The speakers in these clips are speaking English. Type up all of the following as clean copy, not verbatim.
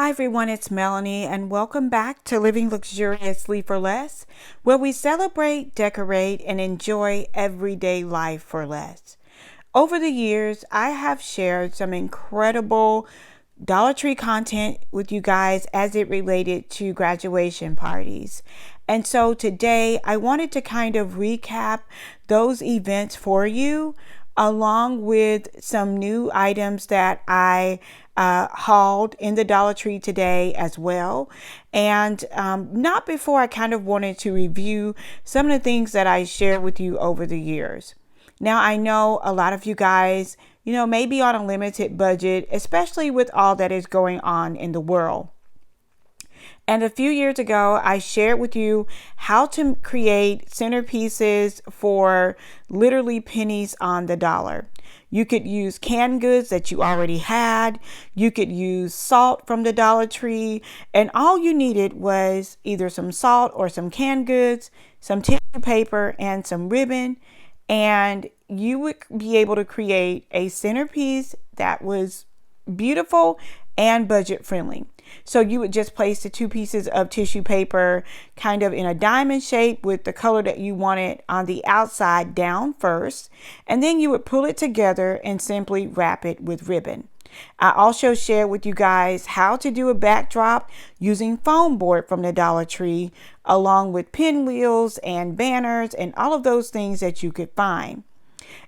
Hi everyone, it's Melanie and welcome back to Living Luxuriously for Less, where we celebrate, decorate, and enjoy everyday life for less. Over the years, I have shared some incredible Dollar Tree content with you guys as it related to graduation parties. And so today I wanted to kind of recap those events for you, along with some new items that I hauled in the Dollar Tree today as well. And not before I kind of wanted to review some of the things that I shared with you over the years. Now, I know a lot of you guys, may be on a limited budget, especially with all that is going on in the world. And a few years ago, I shared with you how to create centerpieces for literally pennies on the dollar. You could use canned goods that you already had. You could use salt from the Dollar Tree. And all you needed was either some salt or some canned goods, some tissue paper, and some ribbon. And you would be able to create a centerpiece that was beautiful and budget friendly. So you would just place the two pieces of tissue paper kind of in a diamond shape with the color that you wanted on the outside down first. And then you would pull it together and simply wrap it with ribbon. I also shared with you guys how to do a backdrop using foam board from the Dollar Tree, along with pinwheels and banners and all of those things that you could find.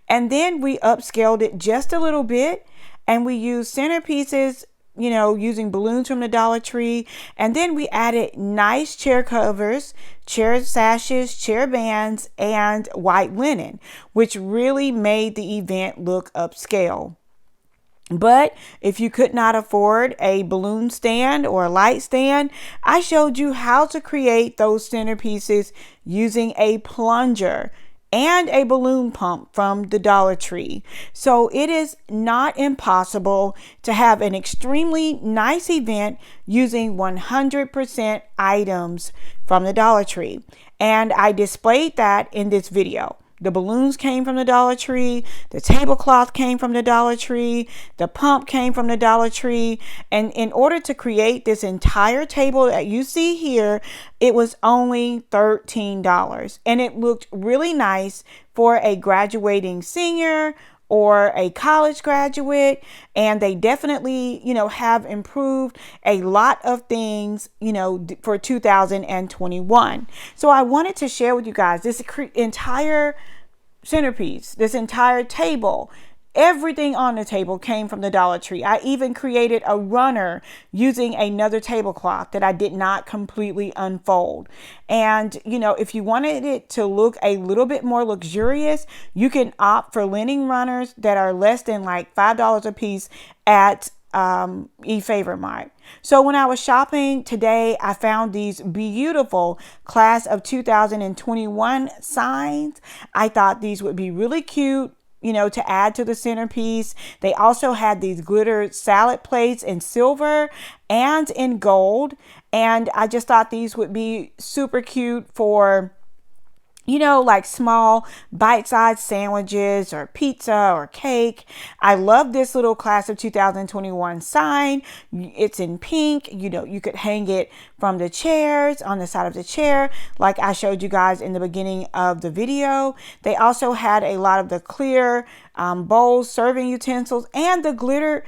And then we upscaled it just a little bit and we used centerpieces, using balloons from the Dollar Tree. And then we added nice chair covers, chair sashes, chair bands, and white linen, which really made the event look upscale. But if you could not afford a balloon stand or a light stand, I showed you how to create those centerpieces using a plunger and a balloon pump from the Dollar Tree. So it is not impossible to have an extremely nice event using 100% items from the Dollar Tree. And I displayed that in this video. The balloons came from the Dollar Tree. The tablecloth came from the Dollar Tree. The pump came from the Dollar Tree. And in order to create this entire table that you see here, it was only $13. And it looked really nice for a graduating senior or a college graduate. And they definitely, have improved a lot of things, for 2021. So I wanted to share with you guys this entire centerpiece, this entire table. Everything on the table came from the Dollar Tree. I even created a runner using another tablecloth that I did not completely unfold. And, if you wanted it to look a little bit more luxurious, you can opt for linen runners that are less than like $5 a piece at eFavorite Mart. So when I was shopping today, I found these beautiful class of 2021 signs. I thought these would be really cute, to add to the centerpiece. They also had these glittered salad plates in silver and in gold. And I just thought these would be super cute for like small bite-sized sandwiches or pizza or cake. I love this little class of 2021 sign. It's in pink. You could hang it from the chairs, on the side of the chair, like I showed you guys in the beginning of the video. They also had a lot of the clear bowls, serving utensils, and the glitter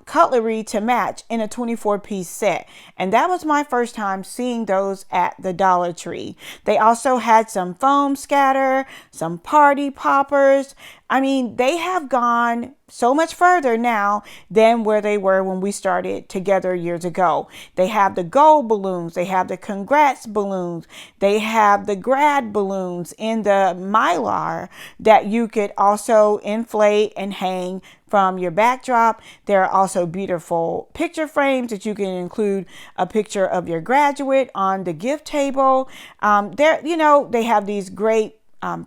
cutlery to match in a 24-piece set. And that was my first time seeing those at the Dollar Tree. They also had some foam scatter, some party poppers. I mean, they have gone so much further now than where they were when we started together years ago. They have the gold balloons. They have the congrats balloons. They have the grad balloons in the Mylar that you could also inflate and hang from your backdrop. There are also beautiful picture frames that you can include a picture of your graduate on the gift table. They have these great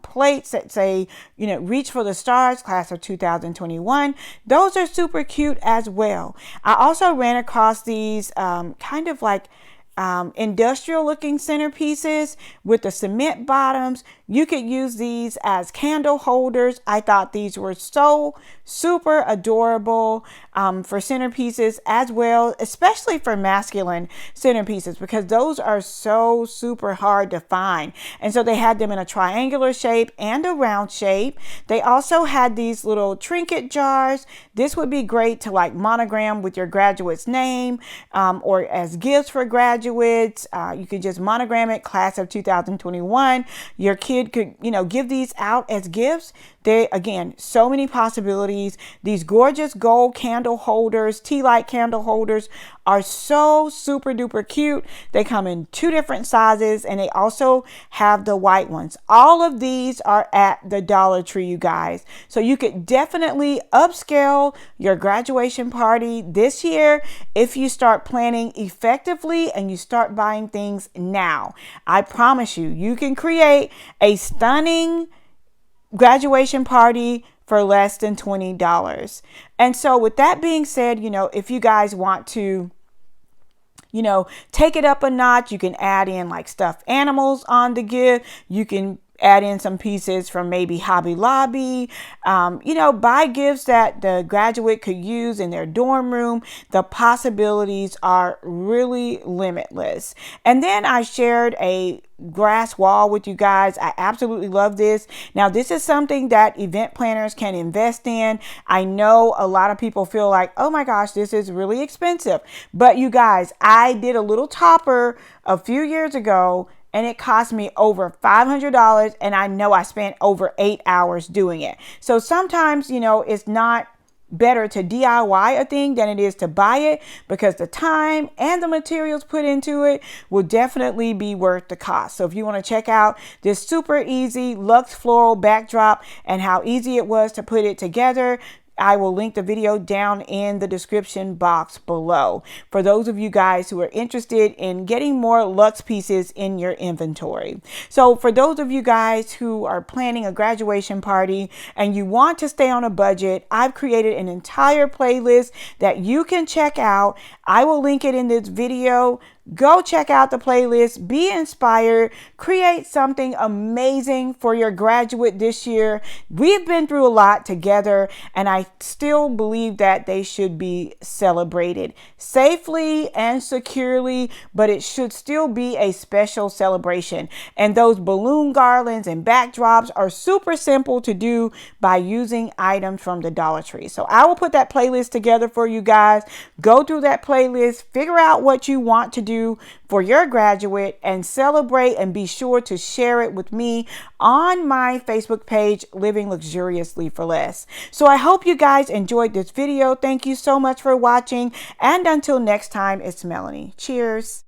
plates that say, reach for the stars, class of 2021. Those are super cute as well. I also ran across these kind of like industrial looking centerpieces with the cement bottoms. You could use these as candle holders. I thought these were so super adorable for centerpieces as well, especially for masculine centerpieces, because those are so super hard to find. And so they had them in a triangular shape and a round shape. They also had these little trinket jars. This would be great to like monogram with your graduate's name, or as gifts for graduates. You could just monogram it, class of 2021. Your kid could, give these out as gifts. They, again, so many possibilities. These gorgeous gold candle holders, tea light candle holders, are so super duper cute. They come in 2 different sizes, and they also have the white ones. All of these are at the Dollar Tree, you guys. So you could definitely upscale your graduation party this year if you start planning effectively and you start buying things now. I promise you, you can create a stunning graduation party for less than $20. And so with that being said, if you guys want to take it up a notch, you can add in like stuffed animals on the gift. You can add in some pieces from maybe Hobby Lobby, buy gifts that the graduate could use in their dorm room. The possibilities are really limitless. And then I shared a glass wall with you guys. I absolutely love this. Now, this is something that event planners can invest in. I know a lot of people feel like, oh my gosh, this is really expensive. But you guys, I did a little topper a few years ago, and it cost me over $500, and I know I spent over 8 hours doing it. So sometimes, it's not better to DIY a thing than it is to buy it, because the time and the materials put into it will definitely be worth the cost. So if you want to check out this super easy luxe floral backdrop and how easy it was to put it together, I will link the video down in the description box below for those of you guys who are interested in getting more luxe pieces in your inventory. So for those of you guys who are planning a graduation party and you want to stay on a budget, I've created an entire playlist that you can check out. I will link it in this video. Go check out the playlist, be inspired, create something amazing for your graduate this year. We've been through a lot together, and I still believe that they should be celebrated safely and securely, but it should still be a special celebration. And those balloon garlands and backdrops are super simple to do by using items from the Dollar Tree. So I will put that playlist together for you guys. Go through that playlist, figure out what you want to do for your graduate, and celebrate, and be sure to share it with me on my Facebook page, Living Luxuriously for Less. So I hope you guys enjoyed this video. Thank you so much for watching, and until next time, it's Melanie. Cheers.